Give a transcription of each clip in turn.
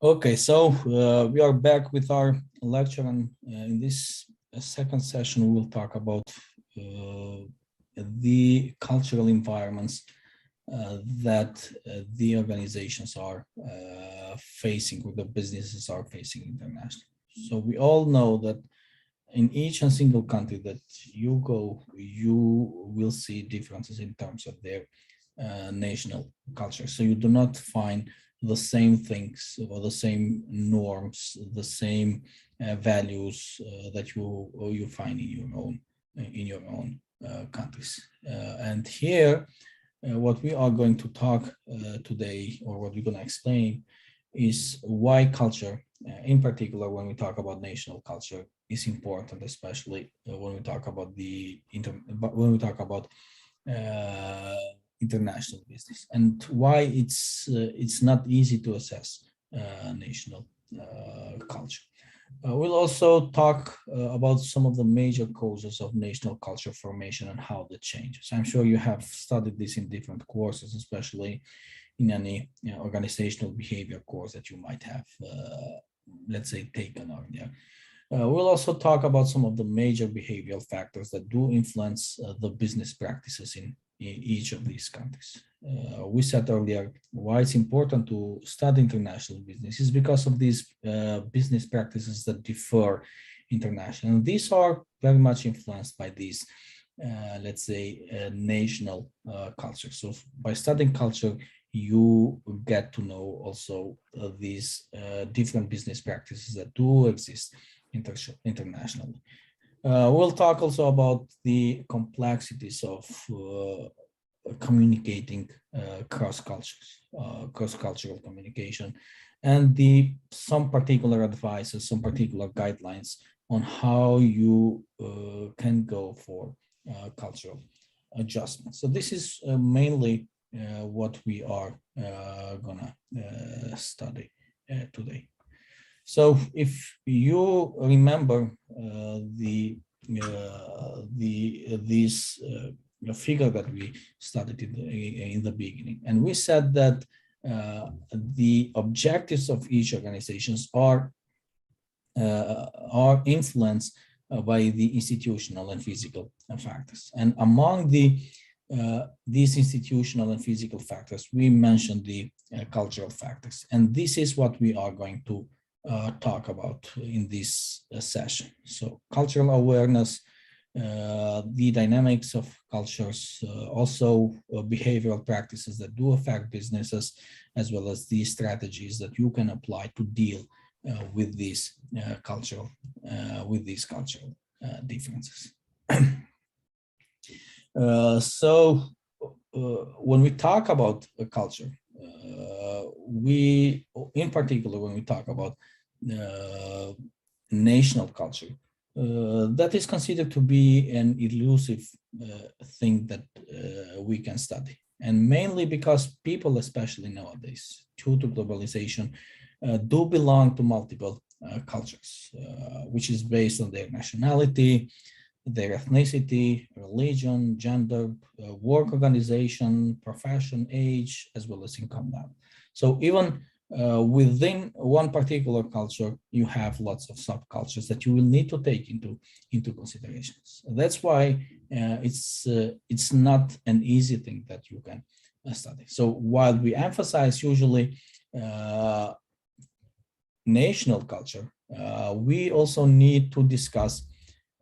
Okay, so we are back with our lecture, and in this second session, we will talk about the cultural environments that the organizations are facing, or the businesses are facing internationally. So we all know that in each and single country that you go, you will see differences in terms of their national culture. So you do not find the same things or the same norms, the same values that you find in your own countries. And here, what we are going to talk today, or what we're going to explain, is why culture, in particular, when we talk about national culture, is important, especially when we talk about international business, and why it's not easy to assess national culture. We'll also talk about some of the major causes of national culture formation and how that changes. I'm sure you have studied this in different courses, especially in any organizational behavior course that you might have, let's say, taken on. Yeah. We'll also talk about some of the major behavioral factors that do influence the business practices in each of these countries. We said earlier why it's important to study international business is because of these business practices that differ internationally. And these are very much influenced by these, let's say, national culture. So by studying culture, you get to know also these different business practices that do exist internationally. We'll talk also about the complexities of communicating cross-cultural communication, and some particular advices, some particular guidelines on how you can go for cultural adjustments. So this is mainly what we are gonna study today. So if you remember this figure that we studied in the beginning, and we said that the objectives of each organizations are influenced by the institutional and physical factors. And among these institutional and physical factors, we mentioned the cultural factors, and this is what we are going to talk about in this session. So cultural awareness, the dynamics of cultures, also behavioral practices that do affect businesses, as well as the strategies that you can apply to deal with these cultural differences. So when we talk about a culture, in particular, when we talk about national culture, that is considered to be an elusive thing that we can study. And mainly because people, especially nowadays, due to globalization, do belong to multiple cultures, which is based on their nationality, their ethnicity, religion, gender, work organization, profession, age, as well as income level. So even within one particular culture, you have lots of subcultures that you will need to take into considerations. That's why it's not an easy thing that you can study. So while we emphasize usually national culture, we also need to discuss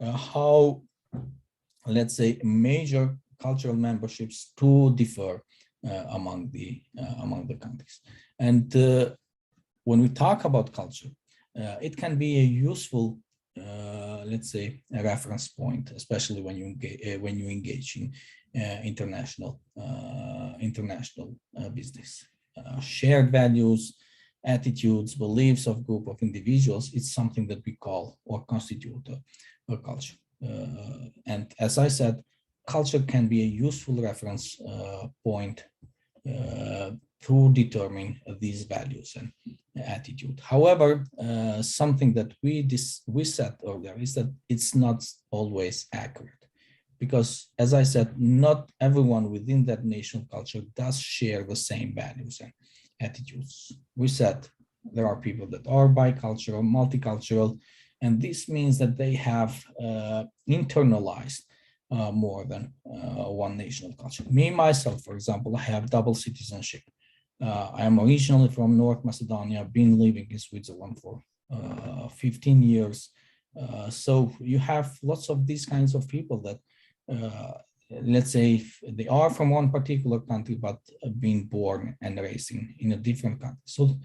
how, let's say, major cultural memberships do differ among the countries. And when we talk about culture, it can be a useful, let's say, a reference point, especially when you engage in international business. Shared values, attitudes, beliefs of group of individuals, it's something that we call or constitute a culture. And as I said, culture can be a useful reference point to determine these values and attitude. However, something that we said earlier is that it's not always accurate, because, as I said, not everyone within that national culture does share the same values and attitudes. We said There are people that are bicultural, multicultural, and this means that they have internalized more than one national culture. Me, myself, for example, I have double citizenship. I am originally from North Macedonia, been living in Switzerland for 15 years. So you have lots of these kinds of people that, let's say, if they are from one particular country, but being born and raised in a different country. So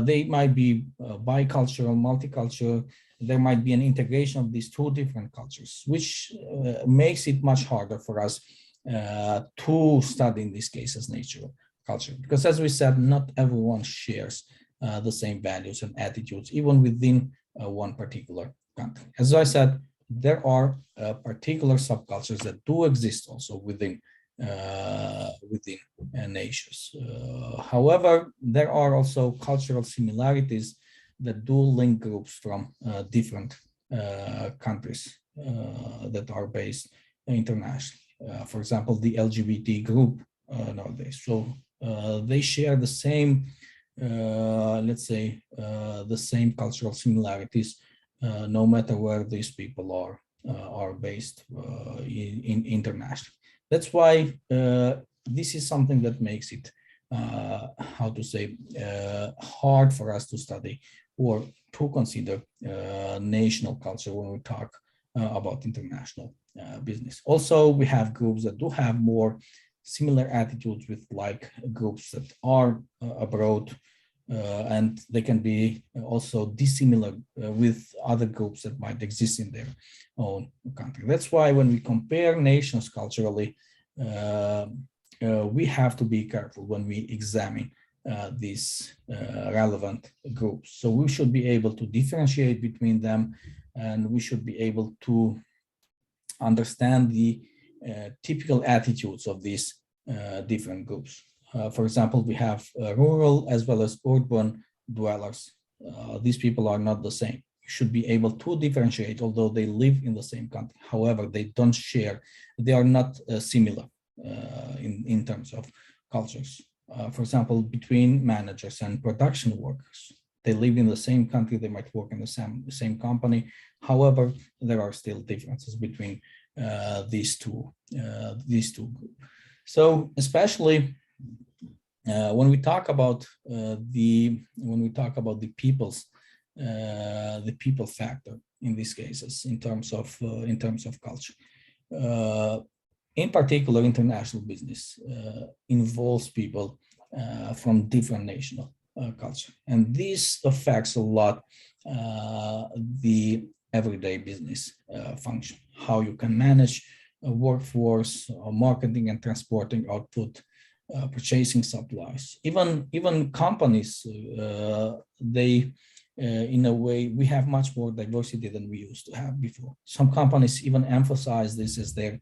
they might be bicultural, multicultural. There might be an integration of these two different cultures, which makes it much harder for us to study, in this case, as natural culture. Because as we said, not everyone shares the same values and attitudes, even within one particular country. As I said, there are particular subcultures that do exist also within nations. However, there are also cultural similarities that do link groups from different countries that are based internationally. For example, the LGBT group nowadays. So they share the same, let's say, the same cultural similarities, no matter where these people are based in internationally. That's why this is something that makes it, how to say, hard for us to study or to consider national culture when we talk about international business. Also, we have groups that do have more similar attitudes with like groups that are abroad, and they can be also dissimilar with other groups that might exist in their own country. That's why when we compare nations culturally, we have to be careful when we examine these relevant groups. So we should be able to differentiate between them, and we should be able to understand the typical attitudes of these different groups. For example, we have rural as well as urban dwellers. These people are not the same. You should be able to differentiate, although they live in the same country. However, they don't share, they are not similar in terms of cultures. For example, between managers and production workers, they live in the same country, they might work in the same company. However, there are still differences between these two groups. So especially when we talk about the people factor in these cases in terms of culture, in particular, international business involves people from different national culture, and this affects a lot the everyday business function. How you can manage a workforce, marketing and transporting output, purchasing supplies. Even companies, they in a way, we have much more diversity than we used to have before. Some companies even emphasize this as their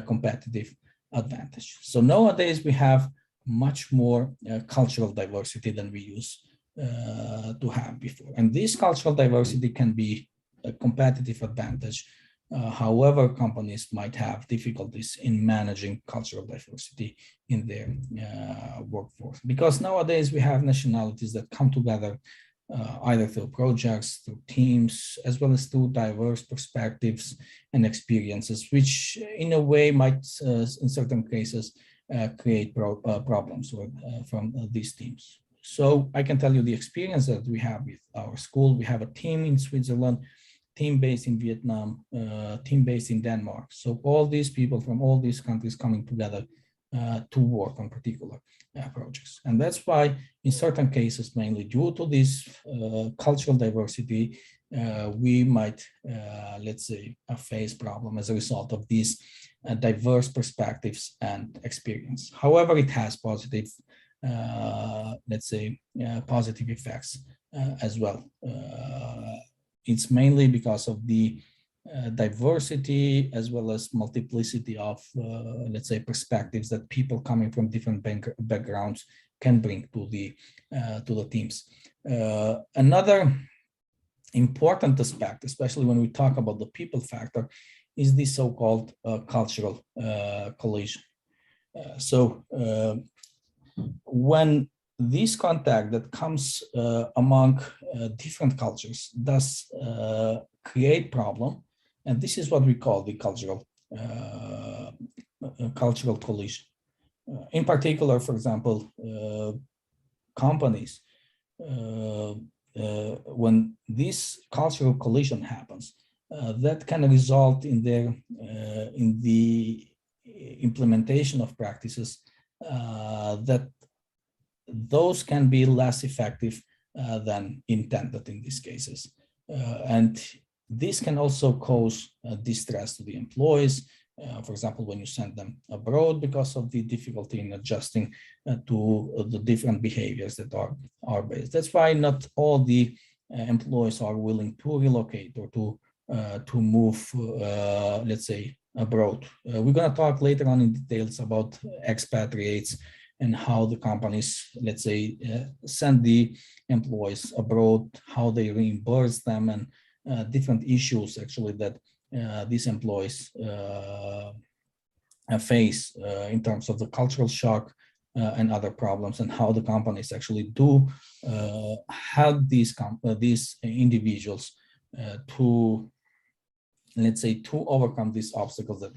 competitive advantage. So nowadays we have much more cultural diversity than we used to have before. And this cultural diversity can be a competitive advantage. However, companies might have difficulties in managing cultural diversity in their workforce, because nowadays we have nationalities that come together either through projects, through teams, as well as through diverse perspectives and experiences, which in a way might, in certain cases, create problems from these teams. So I can tell you the experience that we have with our school. We have a team in Switzerland, team based in Vietnam, team based in Denmark. So all these people from all these countries coming together to work on particular projects. And that's why in certain cases, mainly due to this cultural diversity, we might, let's say, face problem as a result of these diverse perspectives and experience. However, it has positive, let's say, positive effects as well. It's mainly because of the diversity as well as multiplicity of, let's say, perspectives that people coming from different backgrounds can bring to the teams. Another important aspect, especially when we talk about the people factor, is the so-called cultural collision. So when this contact that comes among different cultures does create problem, and this is what we call the cultural collision. In particular, for example, companies, when this cultural collision happens, that can result in the implementation of practices that those can be less effective than intended in these cases. And this can also cause distress to the employees. For example, when you send them abroad because of the difficulty in adjusting to the different behaviors that are based. That's why not all the employees are willing to relocate or to move, let's say, abroad. We're going to talk later on in details about expatriates and how the companies, let's say, send the employees abroad, how they reimburse them, and different issues actually that these employees face in terms of the cultural shock and other problems, and how the companies actually do help these individuals to, let's say, to overcome these obstacles that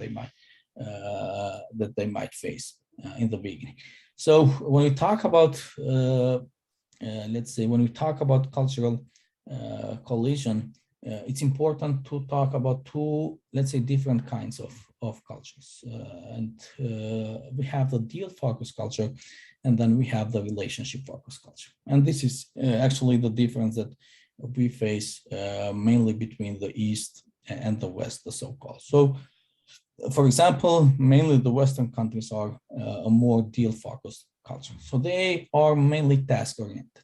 they might face in the beginning. So when we talk about, let's say, when we talk about cultural collision, it's important to talk about two, let's say, different kinds of cultures. We have the deal-focused culture, and then we have the relationship-focused culture. And this is actually the difference that we face mainly between the East and the West, the so-called. So, for example, mainly the Western countries are a more deal-focused culture. So they are mainly task-oriented.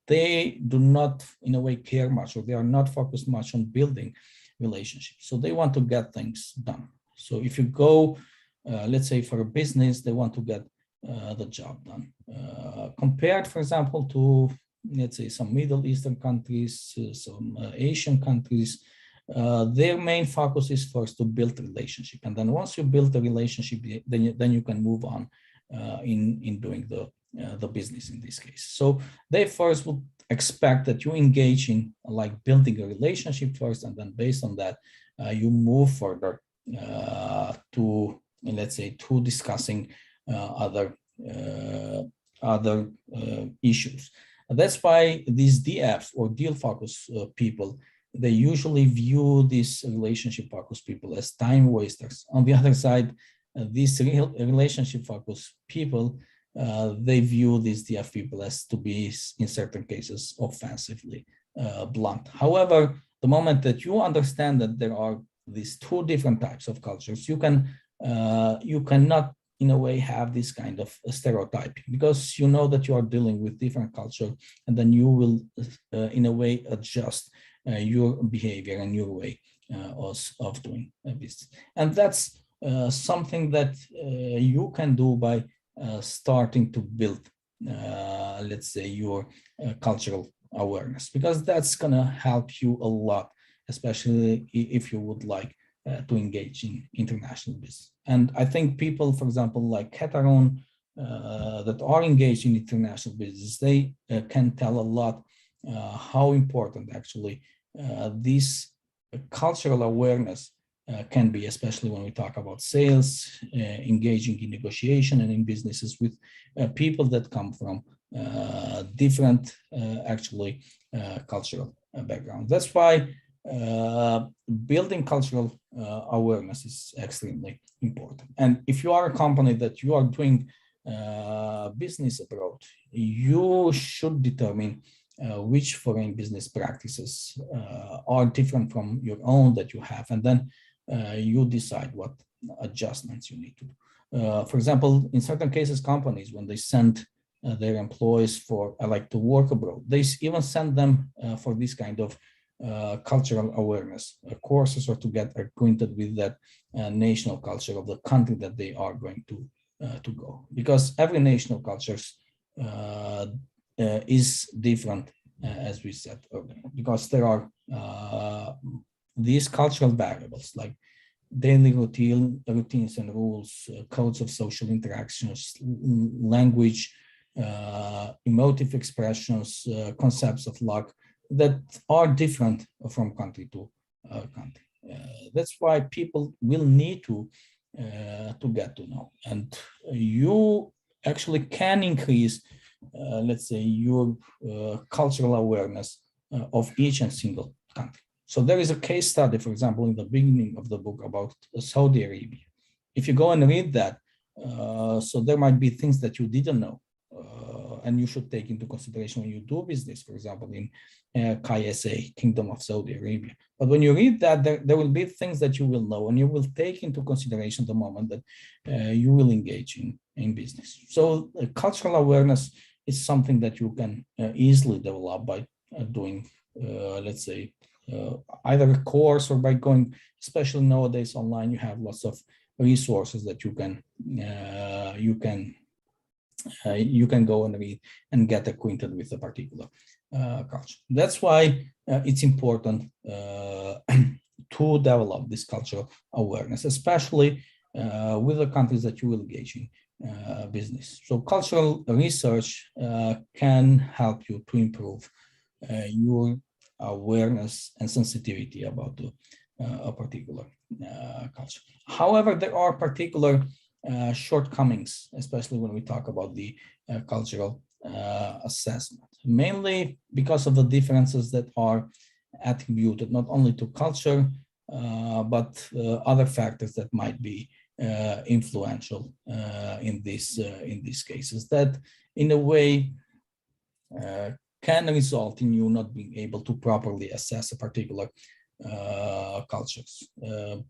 They do not, in a way, care much, or they are not focused much on building relationships. So they want to get things done. So if you go, let's say, for a business, they want to get the job done. Compared, for example, to, let's say, some Middle Eastern countries, some Asian countries, their main focus is first to build a relationship. And then once you build a relationship, then you can move on in doing the business in this case. So they first would expect that you engage in like building a relationship first, and then based on that, you move further to, let's say, to discussing other issues. That's why these DF or deal focus people, they usually view these relationship focused people as time wasters. On the other side, these relationship focused people, they view these DF people as to be, in certain cases, offensively blunt. However, the moment that you understand that there are these two different types of cultures, you cannot, in a way, have this kind of stereotyping, because you know that you are dealing with different culture, and then you will, in a way, adjust your behavior and your way of doing business. And that's something that you can do by starting to build, let's say, your cultural awareness, because that's going to help you a lot, especially if you would like to engage in international business. And I think people, for example, like Kataron, that are engaged in international business, they can tell a lot how important actually this cultural awareness can be, especially when we talk about sales, engaging in negotiation and in businesses with people that come from different actually cultural backgrounds. That's why building cultural awareness is extremely important. And if you are a company that you are doing business abroad, you should determine which foreign business practices are different from your own that you have, and then you decide what adjustments you need to do. For example, in certain cases, companies, when they send their employees for like to work abroad, they even send them for this kind of cultural awareness courses, or to get acquainted with that national culture of the country that they are going to go, because every national culture is different, as we said earlier, because there are these cultural variables like daily routines and rules, codes of social interactions, language, emotive expressions, concepts of luck that are different from country to country. That's why people will need to get to know, and you actually can increase, let's say, your cultural awareness of each and single country. So there is a case study, for example, in the beginning of the book about Saudi Arabia. If you go and read that, so there might be things that you didn't know, and you should take into consideration when you do business, for example, in KSA, Kingdom of Saudi Arabia. But when you read that, there will be things that you will know, and you will take into consideration the moment that you will engage in business. So cultural awareness is something that you can easily develop by doing, let's say, either a course or by going, especially nowadays online, you have lots of resources that you can go and read and get acquainted with a particular culture. That's why it's important to develop this cultural awareness, especially with the countries that you will engage in business. So cultural research can help you to improve your awareness and sensitivity about a particular culture. However, there are particular shortcomings, especially when we talk about the cultural assessment, mainly because of the differences that are attributed not only to culture, but other factors that might be influential in these cases, that in a way can result in you not being able to properly assess a particular cultures.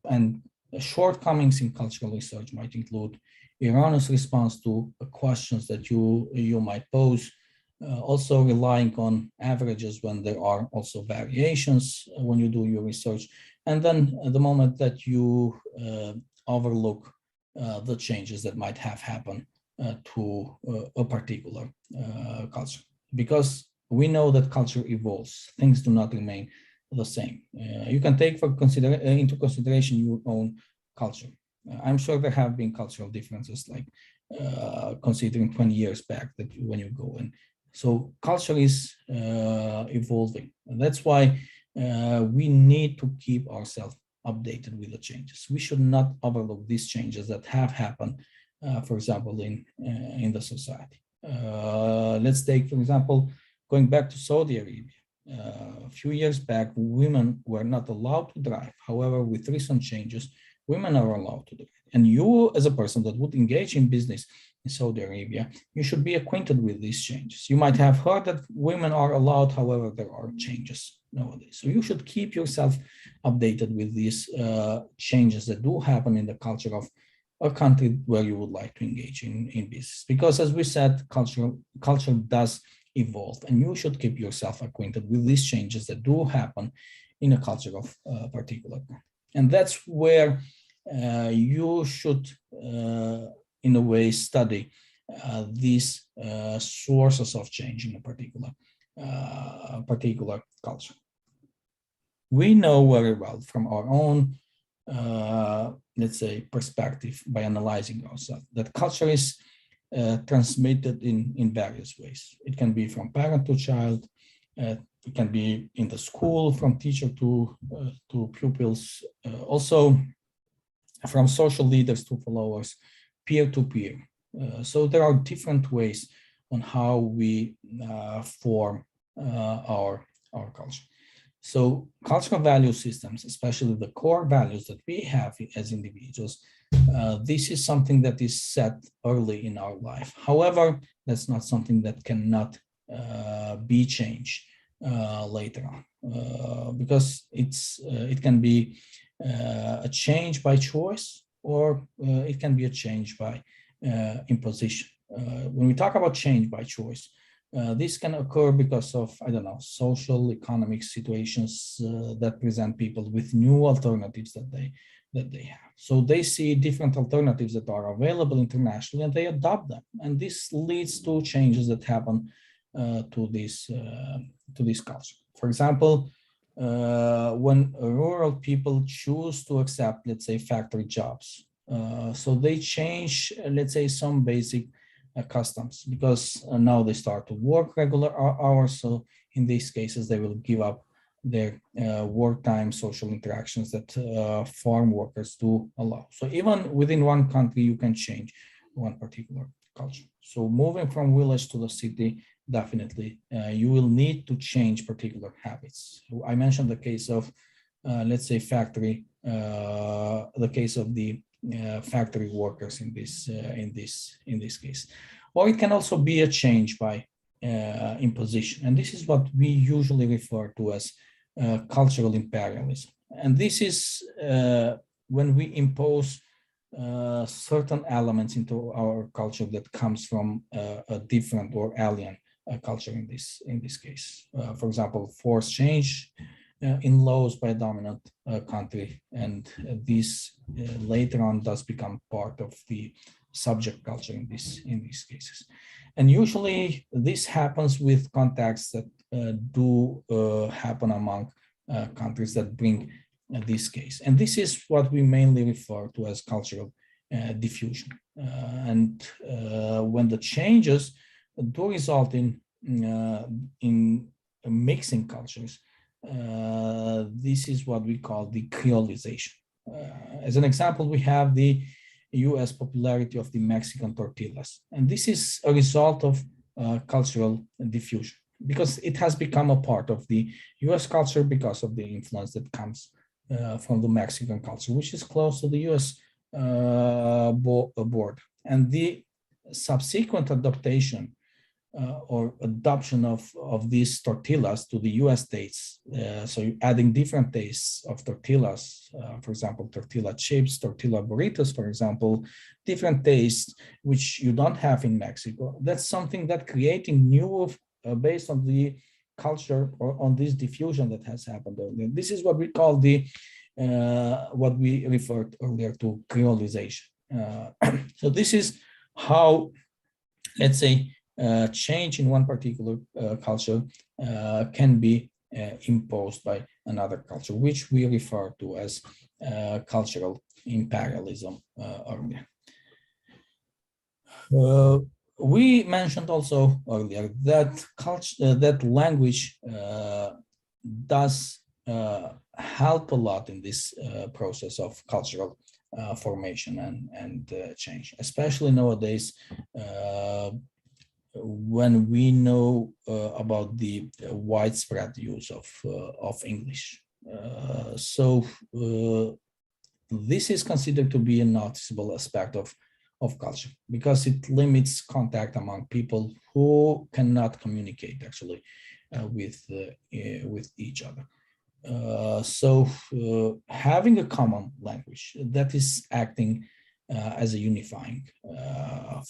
And shortcomings in cultural research might include erroneous response to questions that you might pose, also relying on averages when there are also variations when you do your research, and then the moment that you overlook the changes that might have happened to a particular culture. Because we know that culture evolves, things do not remain the same. You can take into consideration your own culture. I'm sure there have been cultural differences, like considering 20 years back that when you go in. So culture is evolving. And that's why we need to keep ourselves updated with the changes. We should not overlook these changes that have happened, for example, in the society. Let's take, for example, going back to Saudi Arabia. A few years back, women were not allowed to drive. However, with recent changes, women are allowed to drive. And you, as a person that would engage in business in Saudi Arabia, you should be acquainted with these changes. You might have heard that women are allowed, however, there are changes nowadays. So you should keep yourself updated with these changes that do happen in the culture of a country where you would like to engage in business. Because as we said, culture does evolve, and you should keep yourself acquainted with these changes that do happen in a culture of particular. And that's where you should, in a way, study these sources of change in a particular culture. We know very well from our own, let's say, perspective by analyzing ourselves that culture is transmitted in various ways. It can be from parent to child. It can be in the school, from teacher to pupils. Also from social leaders to followers, peer to peer. So there are different ways on how we form our culture. So cultural value systems, especially the core values that we have as individuals, this is something that is set early in our life. However, that's not something that cannot be changed later on, because it can be a change by choice, or it can be a change by imposition. When we talk about change by choice, this can occur because of, I don't know, social, economic situations that present people with new alternatives that they have. So they see different alternatives that are available internationally, and they adopt them. And this leads to changes that happen to this culture. For example, when rural people choose to accept, let's say, factory jobs, so they change, let's say, some basic customs, because now they start to work regular hours. So in these cases, they will give up their work time social interactions that farm workers do allow. So even within one country, you can change one particular culture. So moving from village to the city, definitely you will need to change particular habits. I mentioned the case of, let's say, factory, the case of the factory workers in this case, or it can also be a change by imposition, and this is what we usually refer to as cultural imperialism. And this is when we impose certain elements into our culture that comes from a different or alien culture in this case. For example, forced change in laws by a dominant country, and this later on does become part of the subject culture in these cases. And usually this happens with contacts that do happen among countries that bring this case. And this is what we mainly refer to as cultural diffusion. And when the changes do result in mixing cultures, this is what we call the creolization. As an example, we have the US popularity of the Mexican tortillas. And this is a result of cultural diffusion, because it has become a part of the US culture because of the influence that comes from the Mexican culture, which is close to the US border. And the subsequent adaptation or adoption of these tortillas to the US tastes. So adding different tastes of tortillas, for example, tortilla chips, tortilla burritos, for example, different tastes which you don't have in Mexico. That's something that creating new based on the culture or on this diffusion that has happened earlier. This is what we call the what we referred earlier to creolization. So this is how, let's say, change in one particular culture can be imposed by another culture, which we refer to as cultural imperialism earlier. We mentioned also earlier that culture, that language does help a lot in this process of cultural formation and change, especially nowadays when we know about the widespread use of English. So this is considered to be a noticeable aspect of culture, because it limits contact among people who cannot communicate actually with each other. So having a common language that is acting as a unifying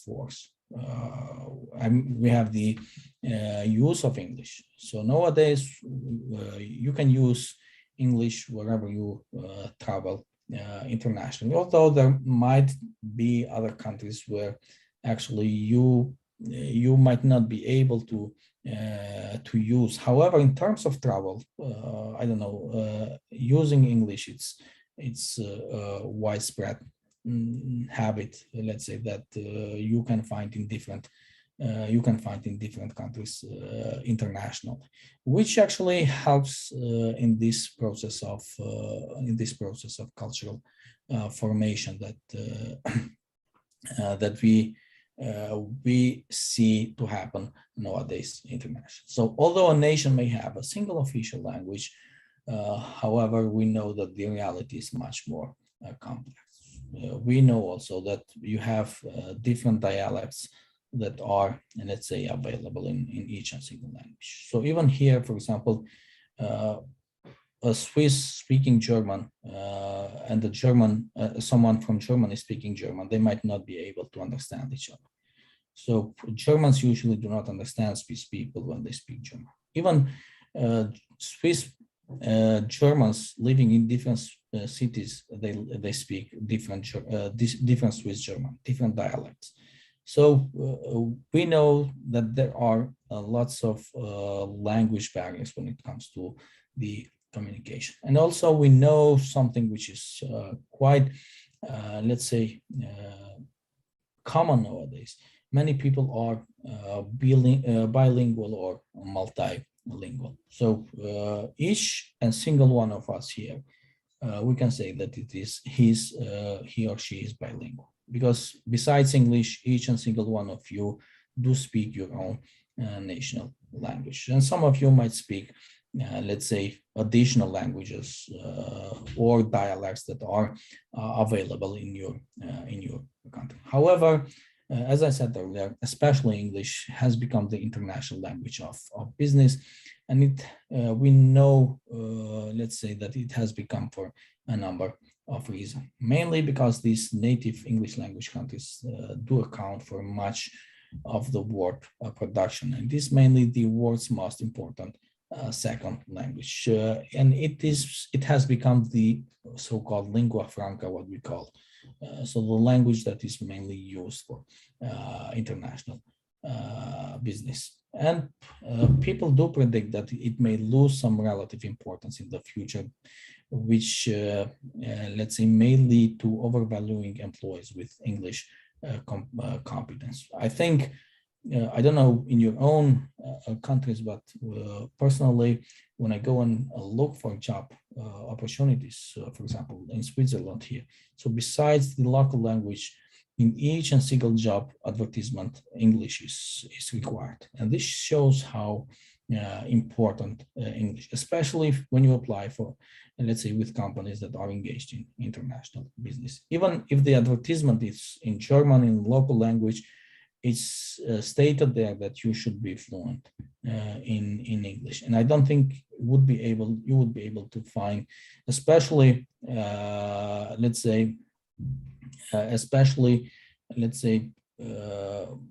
force. We have the use of English. So nowadays you can use English wherever you travel internationally, although there might be other countries where actually you might not be able to use. However, in terms of travel, I don't know, using English, it's widespread habit, let's say, that you can find in different countries internationally, which actually helps in this process of cultural formation that we see to happen nowadays internationally. So although a nation may have a single official language, however, we know that the reality is much more complex. We know also that you have different dialects that are, let's say, available in each and single language. So even here, for example, a Swiss speaking German and a German, someone from Germany speaking German, they might not be able to understand each other. So Germans usually do not understand Swiss people when they speak German. Even Swiss Germans living in different cities, they speak different Swiss German, different dialects. So we know that there are lots of language barriers when it comes to the communication. And also we know something which is quite, let's say, common nowadays, many people are bilingual or multilingual. So each and single one of us here, we can say that it is he or she is bilingual, because besides English, each and single one of you do speak your own national language, and some of you might speak, let's say, additional languages or dialects that are available in your country. However, as I said earlier, especially English has become the international language of business, and it we know, let's say, that it has become for a number of reasons, mainly because these native English language countries do account for much of the world production, and this mainly the world's most important second language, and it has become the so-called lingua franca, what we call, so the language that is mainly used for international business. And people do predict that it may lose some relative importance in the future, which let's say may lead to overvaluing employees with English competence. I think, I don't know in your own countries, but personally, when I go and look for job opportunities, for example, in Switzerland here, so besides the local language, in each and single job advertisement, English is required. And this shows how important English, especially when you apply for, let's say, with companies that are engaged in international business. Even if the advertisement is in German, in local language, it's stated there that you should be fluent in English, and I don't think you would be able to find, especially let's say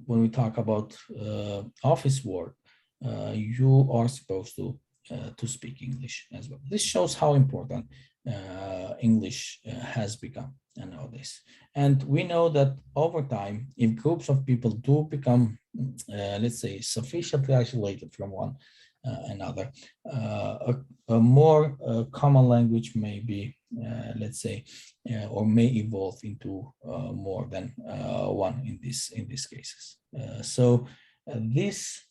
when we talk about office work, you are supposed to speak English as well. This shows how important English has become nowadays. And we know that over time, if groups of people do become, let's say, sufficiently isolated from one another, a more common language may be, let's say, or may evolve into more than one in these cases. So this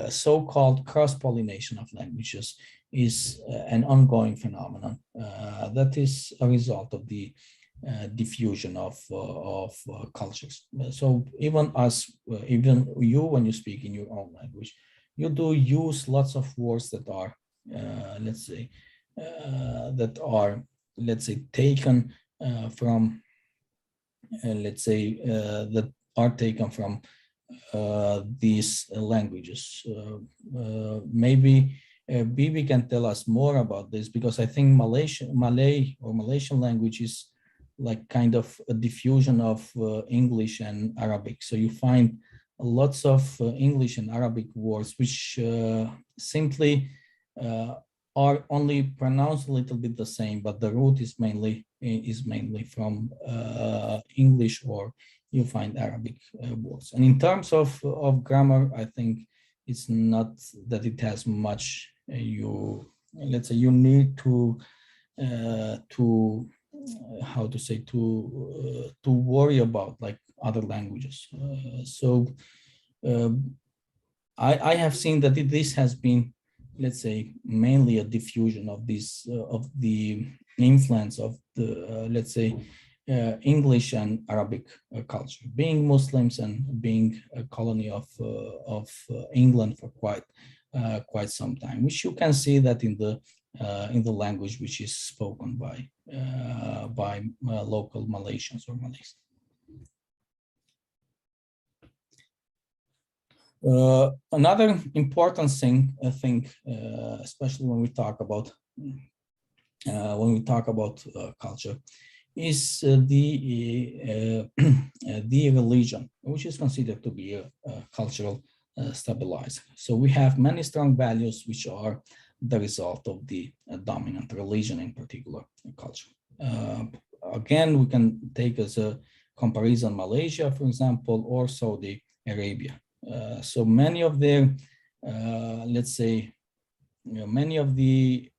so-called cross-pollination of languages is an ongoing phenomenon that is a result of the diffusion of cultures. So even you, when you speak in your own language, you do use lots of words that are, let's say, taken from, that are taken from these languages. Maybe Bibi can tell us more about this, because I think Malaysian language is like kind of a diffusion of English and Arabic. So you find lots of English and Arabic words which simply are only pronounced a little bit the same, but the root is mainly from English, or you find Arabic words. And in terms of grammar, I think it's not that it has much. You need to how to say, to worry about like other languages. I have seen that this has been, let's say, mainly a diffusion of this of the influence of the let's say English and Arabic culture, being Muslims and being a colony of England for quite some time, which you can see that in the language which is spoken by local Malaysians or Malays. Another important thing, I think, especially when we talk about culture, is the religion, which is considered to be a cultural stabilizer. So we have many strong values which are the result of the dominant religion in particular culture. Again, we can take as a comparison Malaysia, for example, or Saudi Arabia. So many of their, let's say, many of the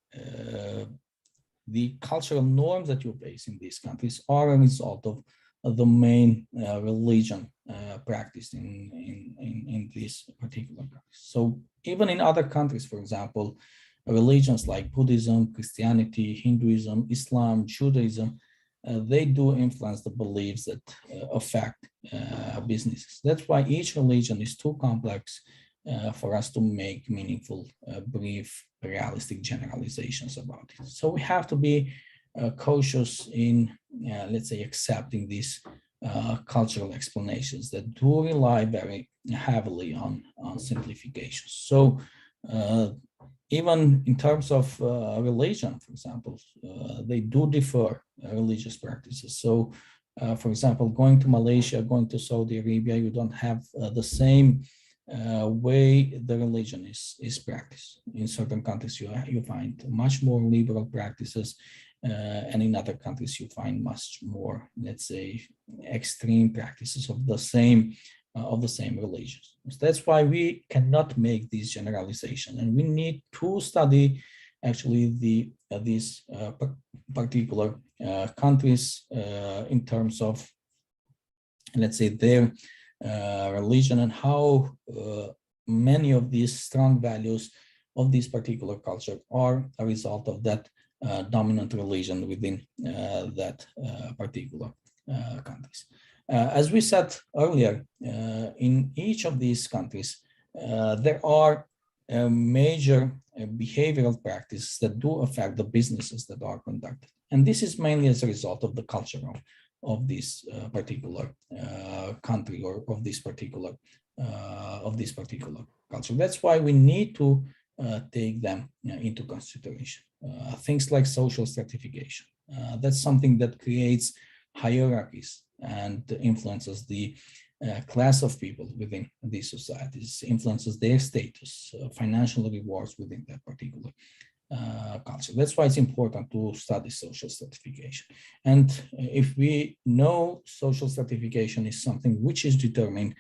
cultural norms that you face in these countries are a result of the main religion practiced in this particular country. So even in other countries, for example, religions like Buddhism, Christianity, Hinduism, Islam, Judaism, they do influence the beliefs that affect businesses. That's why each religion is too complex for us to make meaningful, brief, realistic generalizations about it. So we have to be cautious in, let's say, accepting these cultural explanations that do rely very heavily on simplifications. So even in terms of religion, for example, they do differ religious practices. So, for example, going to Malaysia, going to Saudi Arabia, you don't have the same way the religion is practiced. In certain countries, you find much more liberal practices, and in other countries, you find much more, let's say, extreme practices of the same religions. So that's why we cannot make these generalizations, and we need to study actually these particular countries in terms of, let's say, their religion and how many of these strong values of this particular culture are a result of that dominant religion within that particular countries. As we said earlier, in each of these countries, there are major behavioral practices that do affect the businesses that are conducted. And this is mainly as a result of the culture of this particular country or of this particular culture. That's why we need to take them into consideration. Things like social stratification. That's something that creates hierarchies and influences the class of people within these societies, influences their status, financial rewards within that particular culture. That's why it's important to study social stratification. And if we know social stratification is something which is determined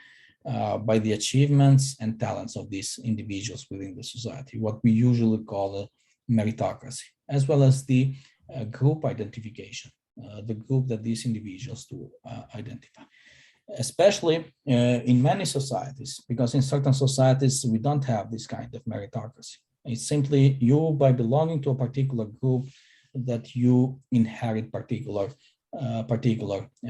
by the achievements and talents of these individuals within the society, what we usually call a meritocracy, as well as the group identification, the group that these individuals do identify. Especially in many societies, because in certain societies we don't have this kind of meritocracy. It's simply you, by belonging to a particular group, that you inherit particular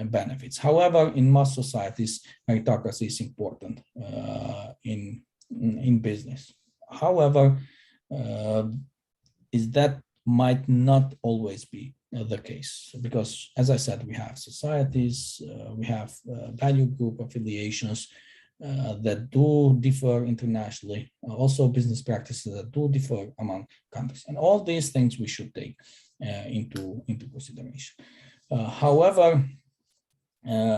benefits. However, in most societies, meritocracy is important in business. However, is that might not always be the case, because, as I said, we have societies, we have value group affiliations that do differ internationally, also business practices that do differ among countries, and all these things we should take into consideration. However,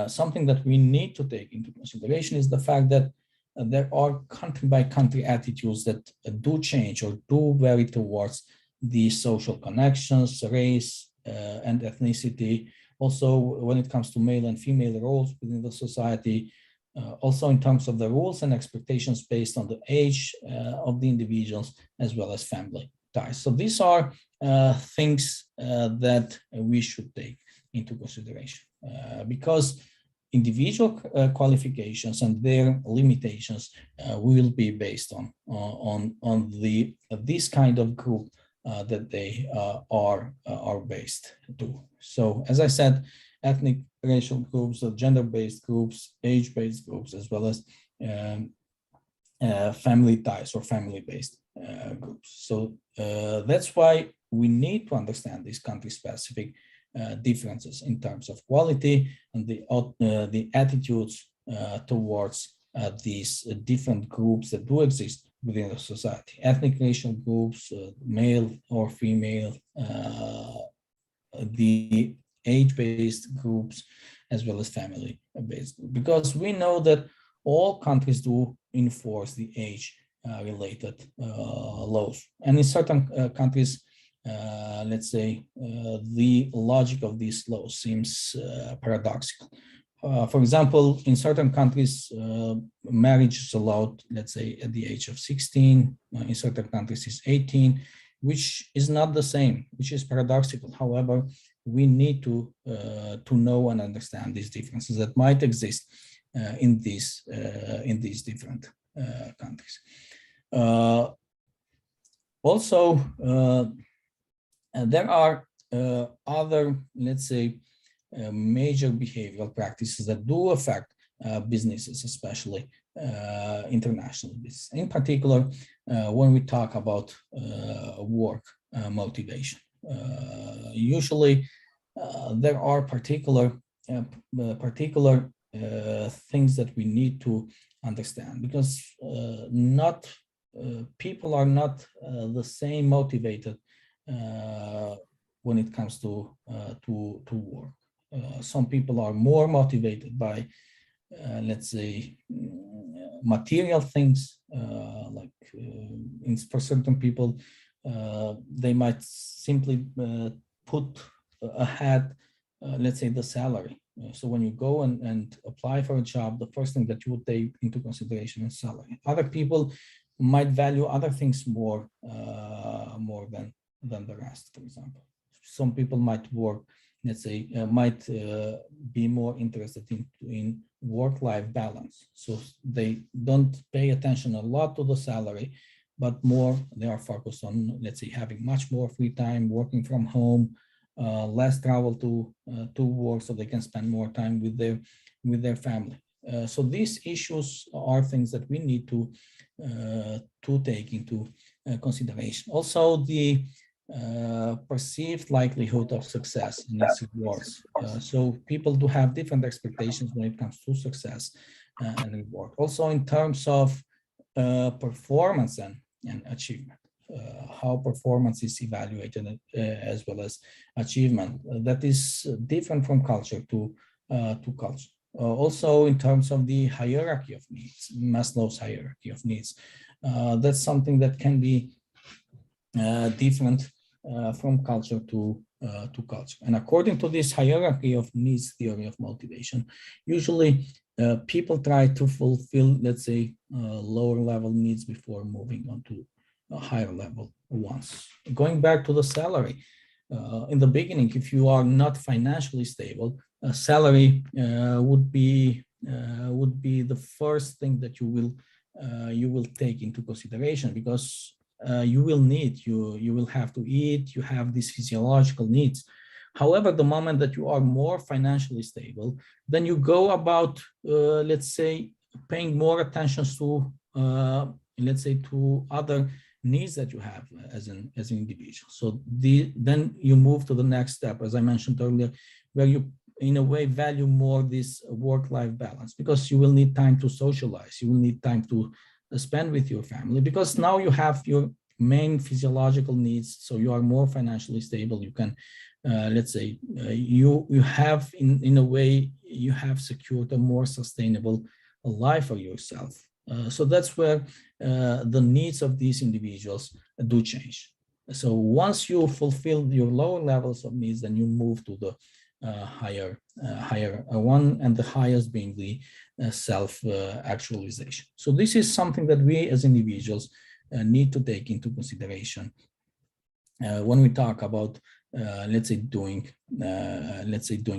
something that we need to take into consideration is the fact that there are country by country attitudes that do change or do vary towards the social connections, race, and ethnicity. Also, when it comes to male and female roles within the society, also in terms of the rules and expectations based on the age of the individuals, as well as family ties. So these are things that we should take into consideration because individual qualifications and their limitations will be based on this kind of group that they are based to. So, as I said, ethnic, racial groups, gender-based groups, age-based groups, as well as family ties or family-based groups. So that's why we need to understand these country-specific differences in terms of quality and the attitudes towards these different groups that do exist within the society. Ethnic, racial groups, male or female, the age-based groups, as well as family-based groups. Because we know that all countries do enforce the age-related laws. And in certain countries, let's say, the logic of these laws seems paradoxical. For example, in certain countries, marriage is allowed, let's say, at the age of 16. In certain countries, it's 18, which is not the same, which is paradoxical. However, we need to know and understand these differences that might exist in these different countries. Also, there are other, let's say, major behavioral practices that do affect businesses, especially international business. In particular, when we talk about work motivation, usually there are particular things that we need to understand, because not people are not the same motivated when it comes to work. Some people are more motivated by, let's say, material things, for certain people, they might simply put ahead, let's say, the salary. So when you go and apply for a job, the first thing that you would take into consideration is salary. Other people might value other things more than the rest, for example. Some people might work, let's say, might be more interested in work-life balance. So they don't pay attention a lot to the salary, but more they are focused on, let's say, having much more free time, working from home, less travel to work, so they can spend more time with their family. So these issues are things that we need to take into consideration. Also, the perceived likelihood of success and its rewards. So people do have different expectations when it comes to success and reward. Also, in terms of performance and achievement, how performance is evaluated as well as achievement. That is different from culture to culture. Also, in terms of the hierarchy of needs, Maslow's hierarchy of needs, that's something that can be different from culture to culture. And according to this hierarchy of needs theory of motivation, usually people try to fulfill, let's say, lower level needs before moving on to higher level ones. Going back to the salary, in the beginning, if you are not financially stable, salary would be the first thing that you will take into consideration, because you will have to eat, you have these physiological needs. However, the moment that you are more financially stable, then you go about, let's say, paying more attention to, let's say, to other needs that you have as an individual. So then you move to the next step, as I mentioned earlier, where you, in a way, value more this work-life balance, because you will need time to socialize, you will need time to spend with your family, because now you have your main physiological needs, so you are more financially stable. You can, let's say, you have, in a way, you have secured a more sustainable life for yourself. So that's where the needs of these individuals do change. So once you fulfill your lower levels of needs, then you move to the higher one, and the highest being the self-actualization. So this is something that we as individuals need to take into consideration when we talk about let's say doing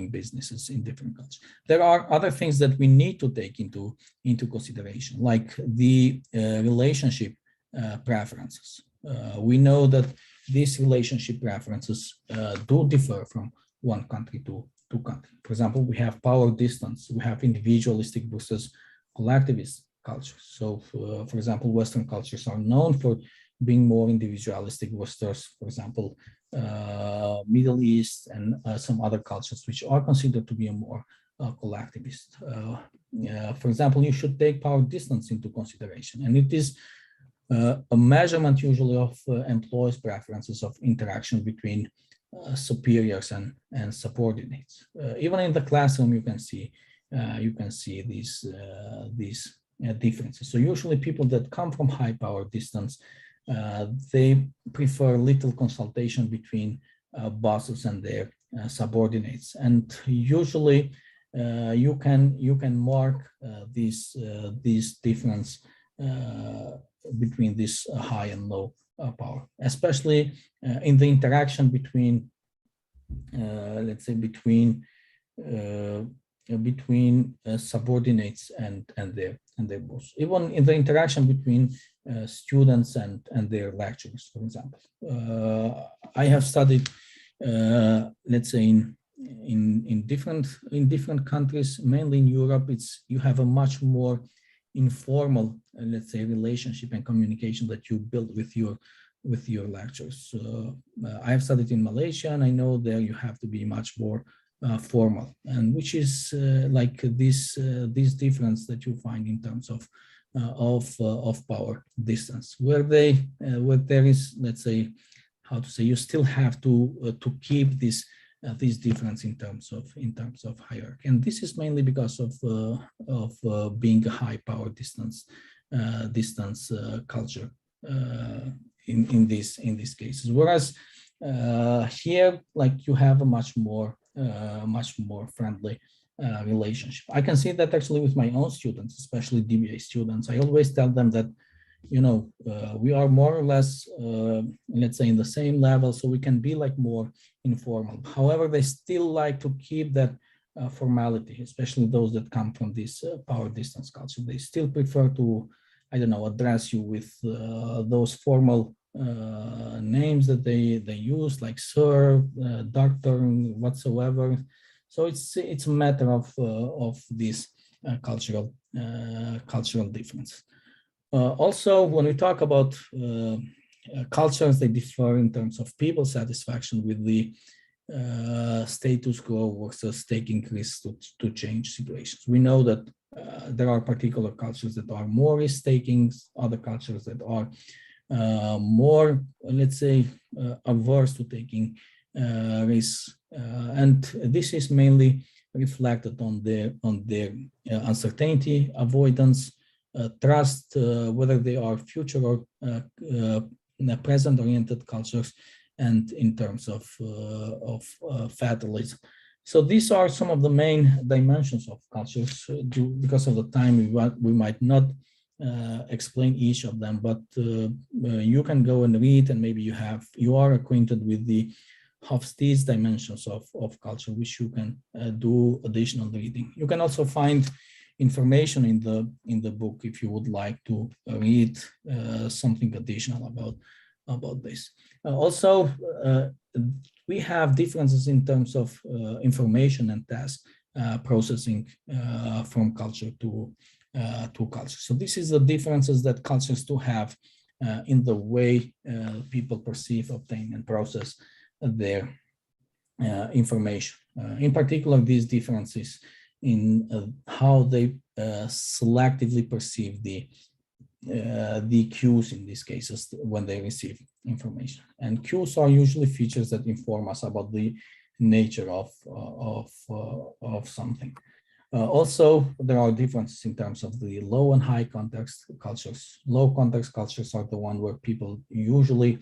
businesses in different cultures. There are other things that we need to take into consideration, like the relationship preferences. We know that these relationship preferences do differ from one country to country. For example, we have power distance, we have individualistic versus collectivist cultures. So, for example, Western cultures are known for being more individualistic versus, for example, Middle East and some other cultures which are considered to be a more collectivist. For example, you should take power distance into consideration, and it is a measurement usually of employees' preferences of interaction between superiors and subordinates. Even in the classroom, you can see these differences. So usually people that come from high power distance, they prefer little consultation between bosses and their subordinates, and usually you can mark this difference between this high and low power, especially in the interaction between let's say, between subordinates and their boss, even in the interaction between students and their lecturers, for example. I have studied, let's say, in different countries, mainly in Europe. You have a much more informal, let's say, relationship and communication that you build with your lecturers. I have studied in Malaysia, and I know there you have to be much more formal, and which is like this difference that you find in terms of power distance, where there is, let's say, how to say, you still have to keep this difference in terms of hierarchy, and this is mainly because of being a high power distance culture in these cases. Whereas here, like, you have a much more friendly relationship. I can see that actually with my own students, especially DBA students. I always tell them that, we are more or less, let's say, in the same level, so we can be like more informal. However, they still like to keep that formality, especially those that come from this power distance culture. They still prefer to, I don't know, address you with those formal names that they use, like sir, doctor, whatsoever. So it's a matter of this cultural difference. Also, when we talk about cultures, they differ in terms of people satisfaction with the status quo versus taking risks to change situations. We know that there are particular cultures that are more risk-taking, other cultures that are more, let's say, averse to taking risks, and this is mainly reflected on their uncertainty, avoidance, trust, whether they are future or present-oriented cultures, and in terms of fatalism. So these are some of the main dimensions of cultures. Because of the time, we might not explain each of them, but you can go and read, and maybe you are acquainted with the Hofstede's dimensions of culture, which you can do additional reading. You can also find information in the book if you would like to read something additional about this. Also, we have differences in terms of information and task processing from culture to culture. So this is the differences that cultures do have in the way people perceive, obtain, and process their information. In particular, these differences in how they selectively perceive the cues in these cases when they receive information. And cues are usually features that inform us about the nature of something. Also, there are differences in terms of the low and high context cultures. Low context cultures are the one where people usually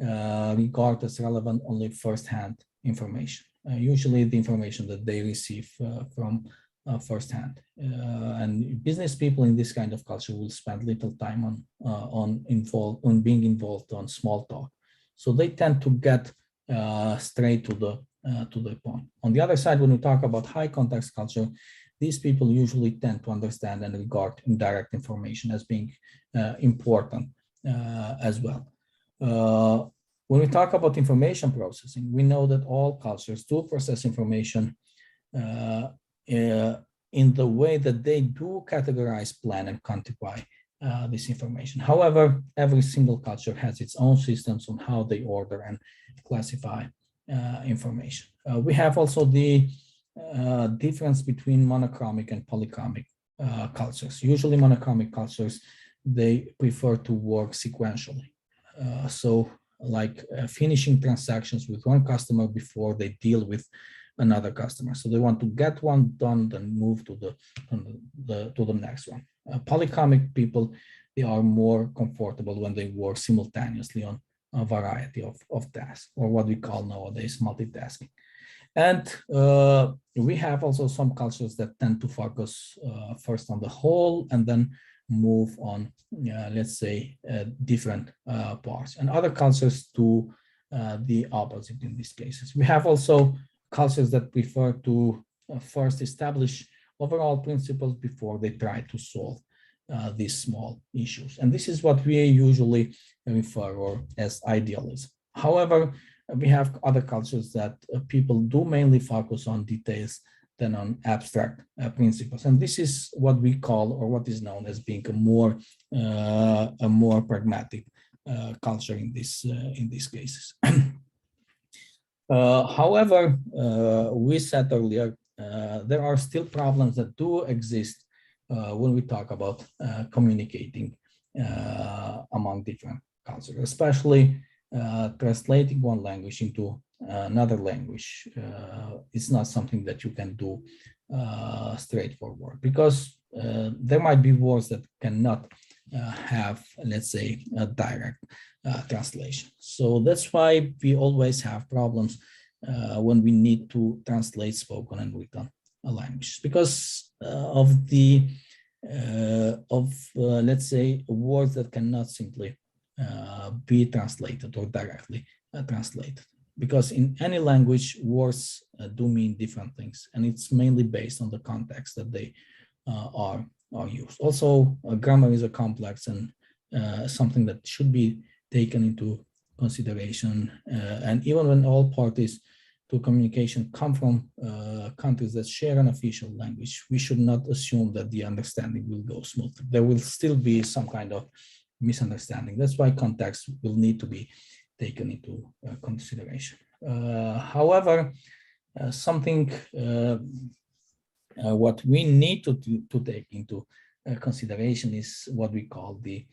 regard as relevant only first-hand information. Usually the information that they receive from firsthand. And business people in this kind of culture will spend little time on being involved on small talk. So they tend to get straight to the point. On the other side, when we talk about high context culture, these people usually tend to understand and regard indirect information as being important as well. When we talk about information processing, we know that all cultures do process information in the way that they do categorize, plan, and quantify this information. However, every single culture has its own systems on how they order and classify information. We have also the difference between monochromic and polychromic cultures. Usually monochromic cultures, they prefer to work sequentially. So like finishing transactions with one customer before they deal with another customer. So they want to get one done, then move to the next one. Polychromic people, they are more comfortable when they work simultaneously on a variety of tasks, or what we call nowadays multitasking. And we have also some cultures that tend to focus first on the whole and then move on, let's say, different parts. And other cultures do the opposite in these cases. We have also cultures that prefer to first establish overall principles before they try to solve these small issues. And this is what we usually refer to as idealism. However, we have other cultures that people do mainly focus on details than on abstract principles. And this is what we call, or what is known as, being a more pragmatic culture in these cases. However, we said earlier, there are still problems that do exist when we talk about communicating among different cultures, especially translating one language into another language. It's not something that you can do straightforward, because there might be words that cannot have, let's say, a direct translation. So that's why we always have problems when we need to translate spoken and written language, because of the let's say, words that cannot simply be translated or directly translated, because in any language words do mean different things, and it's mainly based on the context that they are used. Also, grammar is a complex and something that should be taken into consideration, and even when all parties to communication come from countries that share an official language, we should not assume that the understanding will go smoothly. There will still be some kind of misunderstanding. That's why context will need to be taken into consideration. However, something what we need to take into consideration is what we call the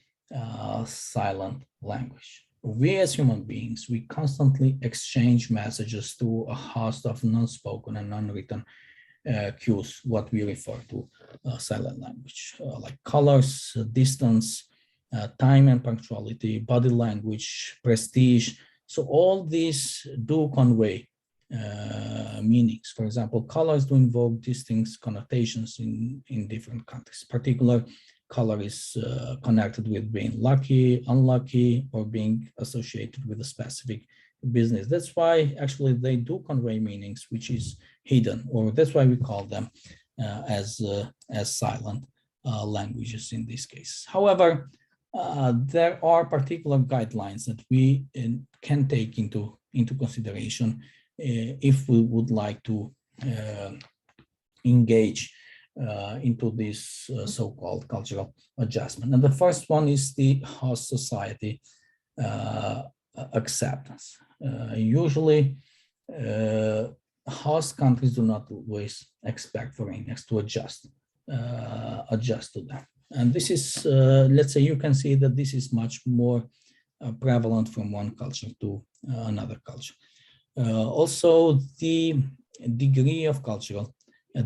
silent language. We as human beings, we constantly exchange messages through a host of non-spoken and non-written cues, what we refer to silent language, like colors, distance, time and punctuality, body language, prestige. So all these do convey meanings. For example, colors do invoke distinct connotations in different countries. Particular color is connected with being lucky, unlucky, or being associated with a specific business. That's why actually they do convey meanings which is hidden, or that's why we call them as silent languages in this case. However, there are particular guidelines that we can take into consideration if we would like to engage into this so-called cultural adjustment. And the first one is the host society acceptance. Usually, host countries do not always expect foreigners to adjust to them. And this is, let's say, you can see that this is much more prevalent from one culture to another culture. Also, the degree of cultural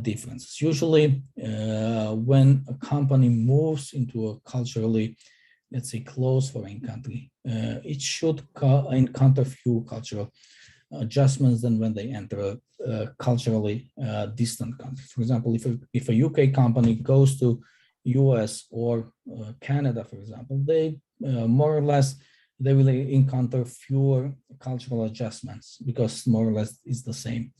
differences. Usually, when a company moves into a culturally, let's say, close foreign country, it should encounter few cultural adjustments than when they enter a culturally distant country. For example, if a UK company goes to US or Canada, for example, they more or less they will encounter fewer cultural adjustments, because more or less is the same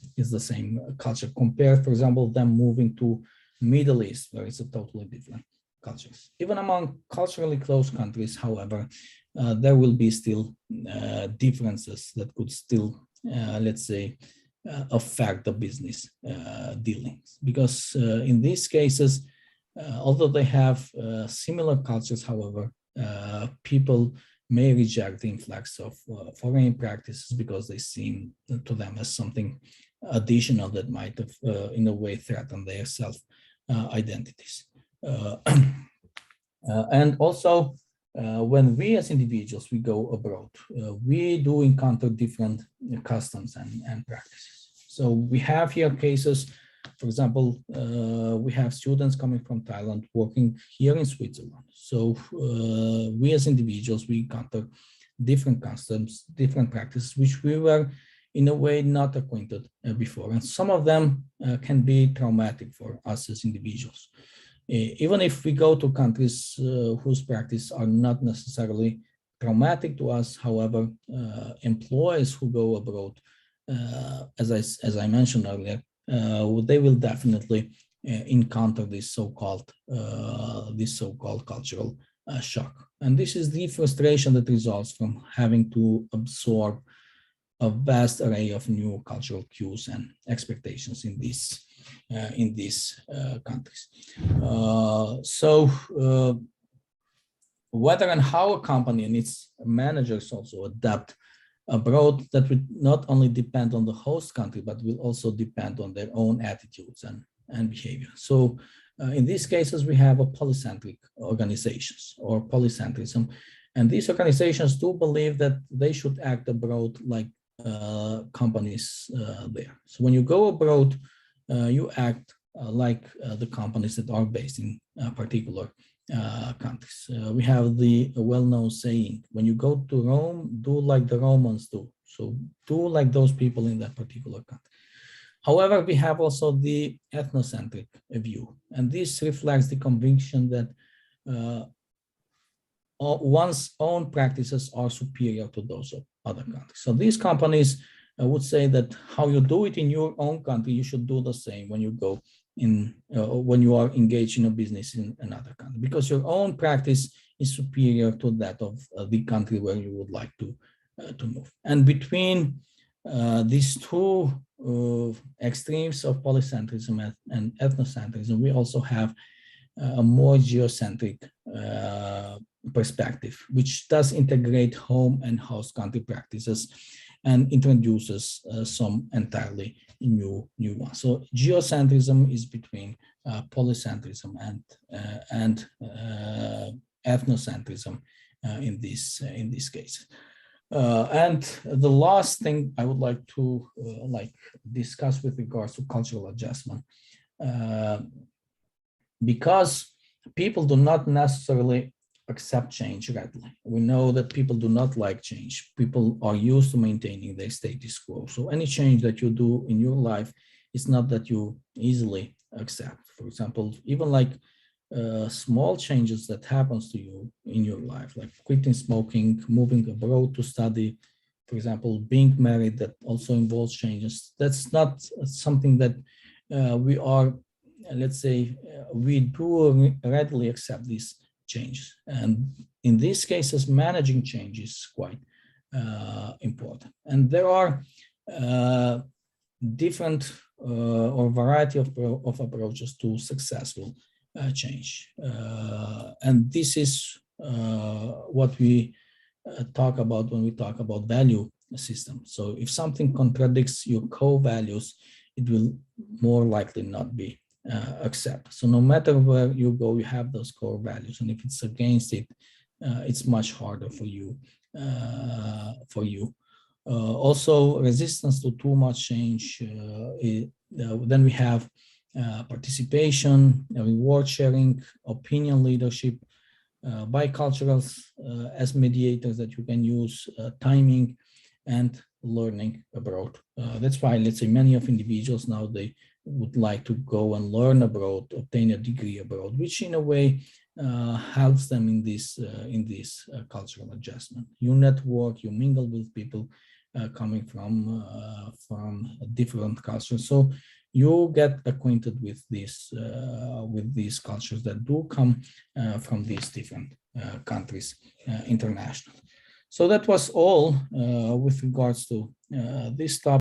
culture, compared, for example, them moving to Middle East, where it's a totally different cultures. Even among culturally close countries, however, there will be still differences that could still, let's say, affect the business dealings, because in these cases, although they have similar cultures, however, people may reject the influx of foreign practices because they seem to them as something additional that might have, in a way, threaten their self-identities. And also, when we as individuals, we go abroad, we do encounter different customs and practices. So we have here cases, for example, we have students coming from Thailand working here in Switzerland. So we as individuals, we encounter different customs, different practices, which we were in a way not acquainted before. And some of them can be traumatic for us as individuals. Even if we go to countries whose practices are not necessarily traumatic to us. However, employees who go abroad, as I mentioned earlier, they will definitely encounter this so-called cultural shock. And this is the frustration that results from having to absorb a vast array of new cultural cues and expectations in these countries. Whether and how a company and its managers also adapt abroad, that will not only depend on the host country, but will also depend on their own attitudes and behavior. So in these cases, we have a polycentric organizations or polycentrism. And these organizations do believe that they should act abroad like companies there. So when you go abroad, you act like the companies that are based in particular countries. We have the well-known saying, when you go to Rome, do like the Romans do. So do like those people in that particular country. However, we have also the ethnocentric view, and this reflects the conviction that one's own practices are superior to those of other countries. So these companies would say that how you do it in your own country, you should do the same when you go in, when you are engaged in a business in another country, because your own practice is superior to that of the country where you would like to move. And between these two extremes of polycentrism and ethnocentrism, we also have a more geocentric perspective, which does integrate home and host country practices and introduces some entirely new ones. So geocentrism is between polycentrism and ethnocentrism in this case. And the last thing I would like to discuss with regards to cultural adjustment, because people do not necessarily accept change readily. We know that people do not like change. People are used to maintaining their status quo. So any change that you do in your life, it's not that you easily accept. For example, even like small changes that happens to you in your life, like quitting smoking, moving abroad to study, for example, being married, that also involves changes. That's not something that we are, let's say, we do readily accept these changes. And in these cases, managing change is quite important. And there are different or variety of approaches to successful change. And this is what we talk about when we talk about value system. So if something contradicts your core values, it will more likely not be accepted. So no matter where you go, you have those core values, and if it's against it, it's much harder for you. Also, resistance to too much change. Then we have participation, reward sharing, opinion leadership, biculturals as mediators that you can use, timing, and learning abroad. That's why, let's say, many of individuals now, they would like to go and learn abroad, obtain a degree abroad, which in a way helps them in this cultural adjustment. You network, you mingle with people coming from different cultures, so you get acquainted with these cultures that do come from these different countries internationally. So that was all with regards to this topic.